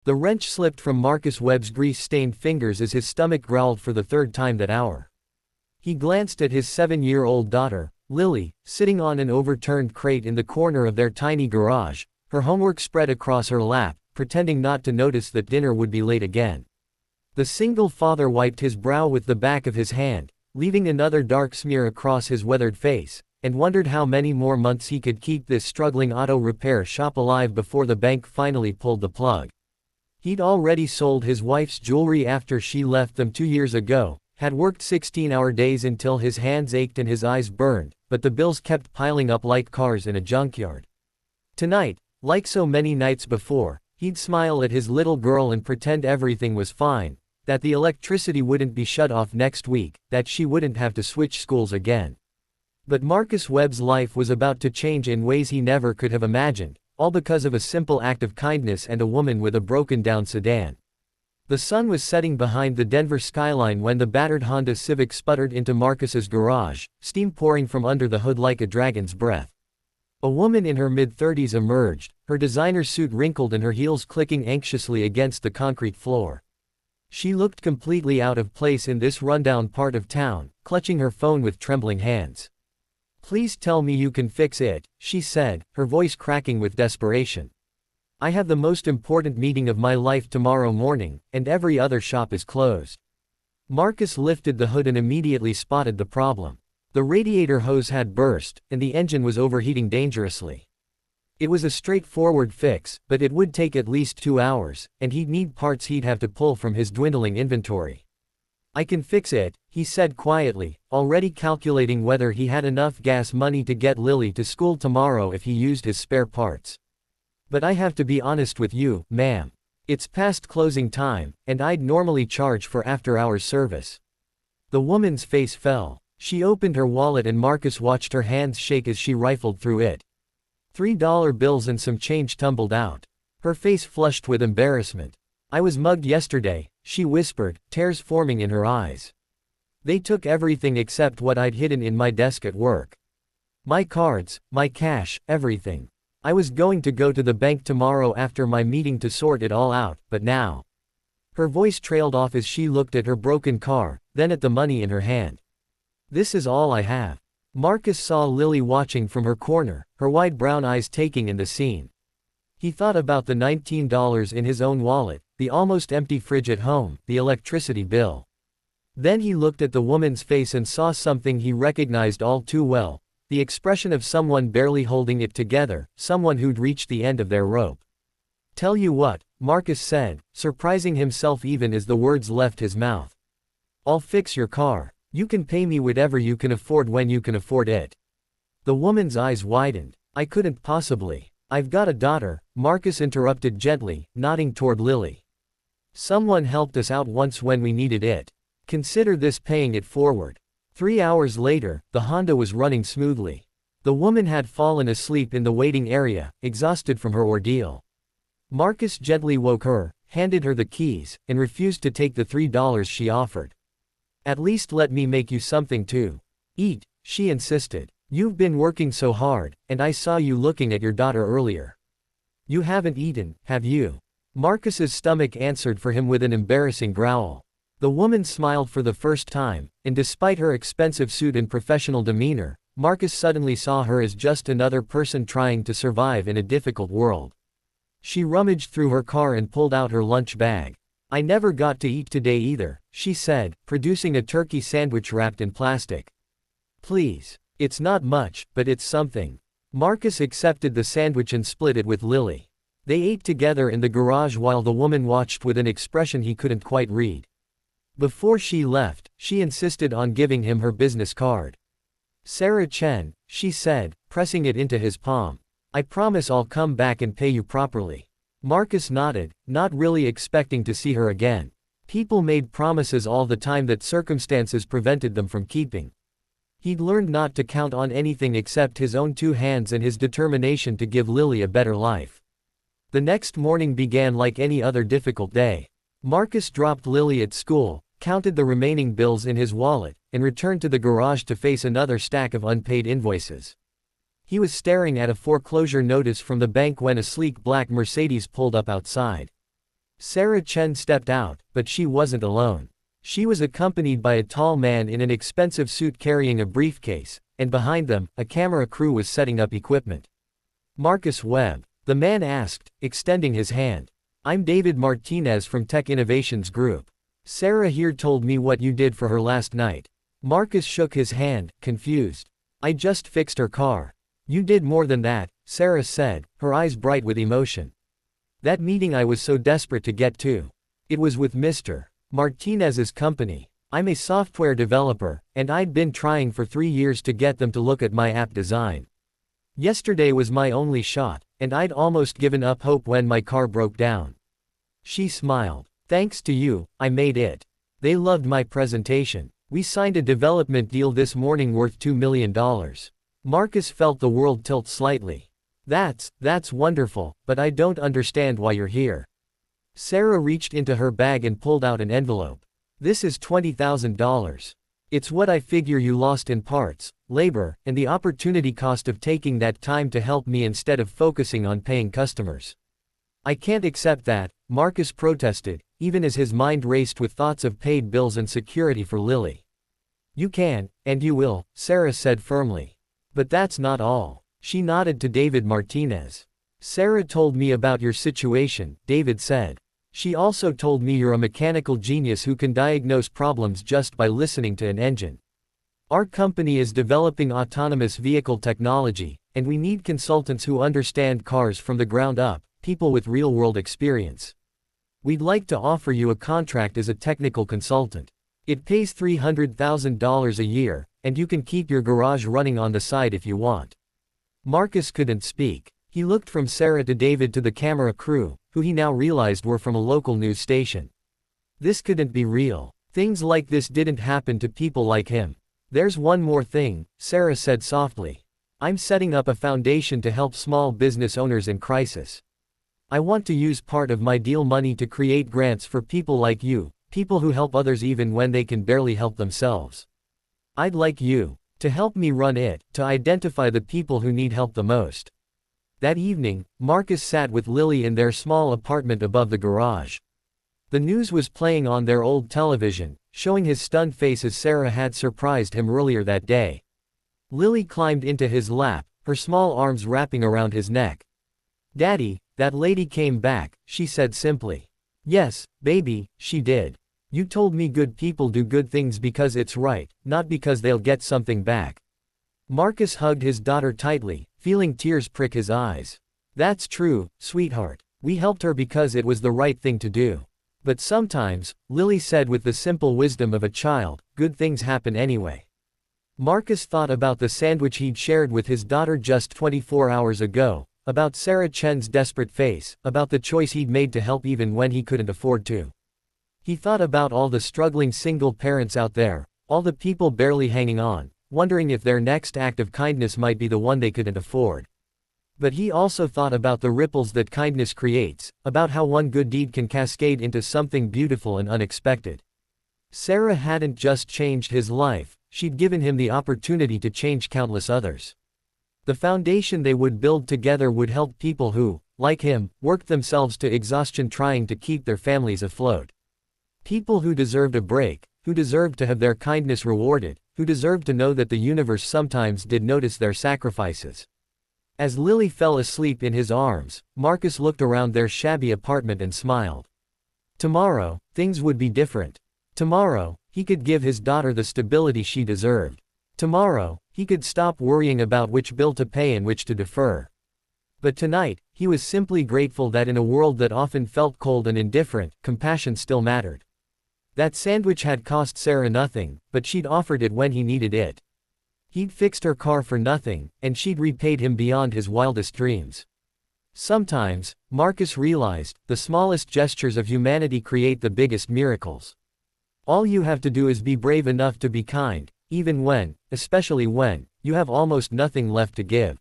The wrench slipped from Marcus Webb's grease-stained fingers as his stomach growled for the third time that hour. He glanced at his 7-year-old daughter, Lily, sitting on an overturned crate in the corner of their tiny garage, her homework spread across her lap, pretending not to notice that dinner would be late again. The single father wiped his brow with the back of his hand, leaving another dark smear across his weathered face, and wondered how many more months he could keep this struggling auto repair shop alive before the bank finally pulled the plug. He'd already sold his wife's jewelry after she left them 2 years ago, had worked 16-hour days until his hands ached and his eyes burned, but the bills kept piling up like cars in a junkyard. Tonight, like so many nights before, he'd smile at his little girl and pretend everything was fine, that the electricity wouldn't be shut off next week, that she wouldn't have to switch schools again. But Marcus Webb's life was about to change in ways he never could have imagined, all because of a simple act of kindness and a woman with a broken-down sedan. The sun was setting behind the Denver skyline when the battered Honda Civic sputtered into Marcus's garage, steam pouring from under the hood like a dragon's breath. A woman in her mid-30s emerged, her designer suit wrinkled and her heels clicking anxiously against the concrete floor. She looked completely out of place in this rundown part of town, clutching her phone with trembling hands. "Please tell me you can fix it," she said, her voice cracking with desperation. "I have the most important meeting of my life tomorrow morning, and every other shop is closed." Marcus lifted the hood and immediately spotted the problem. The radiator hose had burst, and the engine was overheating dangerously. It was a straightforward fix, but it would take at least 2 hours, and he'd need parts he'd have to pull from his dwindling inventory. "I can fix it," he said quietly, already calculating whether he had enough gas money to get Lily to school tomorrow if he used his spare parts. "But I have to be honest with you, ma'am. It's past closing time, and I'd normally charge for after-hours service." The woman's face fell. She opened her wallet and Marcus watched her hands shake as she rifled through it. $3 bills and some change tumbled out. Her face flushed with embarrassment. "I was mugged yesterday," she whispered, tears forming in her eyes. "They took everything except what I'd hidden in my desk at work. My cards, my cash, everything. I was going to go to the bank tomorrow after my meeting to sort it all out, but now." Her voice trailed off as she looked at her broken car, then at the money in her hand. "This is all I have." Marcus saw Lily watching from her corner, her wide brown eyes taking in the scene. He thought about the $19 in his own wallet, the almost empty fridge at home, the electricity bill. Then he looked at the woman's face and saw something he recognized all too well, the expression of someone barely holding it together, someone who'd reached the end of their rope. "Tell you what," Marcus said, surprising himself even as the words left his mouth. "I'll fix your car. You can pay me whatever you can afford when you can afford it." The woman's eyes widened. "I couldn't possibly. I've got a daughter," Marcus interrupted gently, nodding toward Lily. "Someone helped us out once when we needed it. Consider this paying it forward." 3 hours later, the Honda was running smoothly. The woman had fallen asleep in the waiting area, exhausted from her ordeal. Marcus gently woke her, handed her the keys, and refused to take the $3 she offered. "At least let me make you something to eat," she insisted. "You've been working so hard, and I saw you looking at your daughter earlier. You haven't eaten, have you?" Marcus's stomach answered for him with an embarrassing growl. The woman smiled for the first time, and despite her expensive suit and professional demeanor, Marcus suddenly saw her as just another person trying to survive in a difficult world. She rummaged through her car and pulled out her lunch bag. "I never got to eat today either," she said, producing a turkey sandwich wrapped in plastic. "Please. It's not much, but it's something." Marcus accepted the sandwich and split it with Lily. They ate together in the garage while the woman watched with an expression he couldn't quite read. Before she left, she insisted on giving him her business card. "Sarah Chen," she said, pressing it into his palm. "I promise I'll come back and pay you properly." Marcus nodded, not really expecting to see her again. People made promises all the time that circumstances prevented them from keeping. He'd learned not to count on anything except his own 2 hands and his determination to give Lily a better life. The next morning began like any other difficult day. Marcus dropped Lily at school, counted the remaining bills in his wallet, and returned to the garage to face another stack of unpaid invoices. He was staring at a foreclosure notice from the bank when a sleek black Mercedes pulled up outside. Sarah Chen stepped out, but she wasn't alone. She was accompanied by a tall man in an expensive suit carrying a briefcase, and behind them, a camera crew was setting up equipment. Marcus Webb, the man asked, extending his hand. I'm David Martinez from Tech Innovations Group. Sarah here told me what you did for her last night. Marcus shook his hand, confused. I just fixed her car. You did more than that, Sarah said, her eyes bright with emotion. That meeting I was so desperate to get to. It was with Mr. Martinez's company. I'm a software developer, and I'd been trying for 3 years to get them to look at my app design. Yesterday was my only shot, and I'd almost given up hope when my car broke down. She smiled. Thanks to you, I made it. They loved my presentation. We signed a development deal this morning worth $2 million. Marcus felt the world tilt slightly. That's wonderful, but I don't understand why you're here. Sarah reached into her bag and pulled out an envelope. This is $20,000. It's what I figure you lost in parts, labor, and the opportunity cost of taking that time to help me instead of focusing on paying customers. I can't accept that, Marcus protested, even as his mind raced with thoughts of paid bills and security for Lily. You can, and you will, Sarah said firmly. But that's not all. She nodded to David Martinez. Sarah told me about your situation, David said. She also told me you're a mechanical genius who can diagnose problems just by listening to an engine. Our company is developing autonomous vehicle technology, and we need consultants who understand cars from the ground up, people with real-world experience. We'd like to offer you a contract as a technical consultant. It pays $300,000 a year, and you can keep your garage running on the side if you want. Marcus couldn't speak. He looked from Sarah to David to the camera crew, who he now realized were from a local news station. This couldn't be real. Things like this didn't happen to people like him. There's one more thing, Sarah said softly. I'm setting up a foundation to help small business owners in crisis. I want to use part of my deal money to create grants for people like you, people who help others even when they can barely help themselves. I'd like you to help me run it, to identify the people who need help the most. That evening, Marcus sat with Lily in their small apartment above the garage. The news was playing on their old television, showing his stunned face as Sarah had surprised him earlier that day. Lily climbed into his lap, her small arms wrapping around his neck. Daddy, that lady came back, she said simply. Yes, baby, she did. You told me good people do good things because it's right, not because they'll get something back. Marcus hugged his daughter tightly, feeling tears prick his eyes. That's true, sweetheart. We helped her because it was the right thing to do. But sometimes, Lily said with the simple wisdom of a child, good things happen anyway. Marcus thought about the sandwich he'd shared with his daughter just 24 hours ago, about Sarah Chen's desperate face, about the choice he'd made to help even when he couldn't afford to. He thought about all the struggling single parents out there, all the people barely hanging on, wondering if their next act of kindness might be the one they couldn't afford. But he also thought about the ripples that kindness creates, about how one good deed can cascade into something beautiful and unexpected. Sarah hadn't just changed his life, she'd given him the opportunity to change countless others. The foundation they would build together would help people who, like him, worked themselves to exhaustion trying to keep their families afloat. People who deserved a break, who deserved to have their kindness rewarded, who deserved to know that the universe sometimes did notice their sacrifices. As Lily fell asleep in his arms, Marcus looked around their shabby apartment and smiled. Tomorrow, things would be different. Tomorrow, he could give his daughter the stability she deserved. Tomorrow, he could stop worrying about which bill to pay and which to defer. But tonight, he was simply grateful that in a world that often felt cold and indifferent, compassion still mattered. That sandwich had cost Sarah nothing, but she'd offered it when he needed it. He'd fixed her car for nothing, and she'd repaid him beyond his wildest dreams. Sometimes, Marcus realized, the smallest gestures of humanity create the biggest miracles. All you have to do is be brave enough to be kind, even when, especially when, you have almost nothing left to give.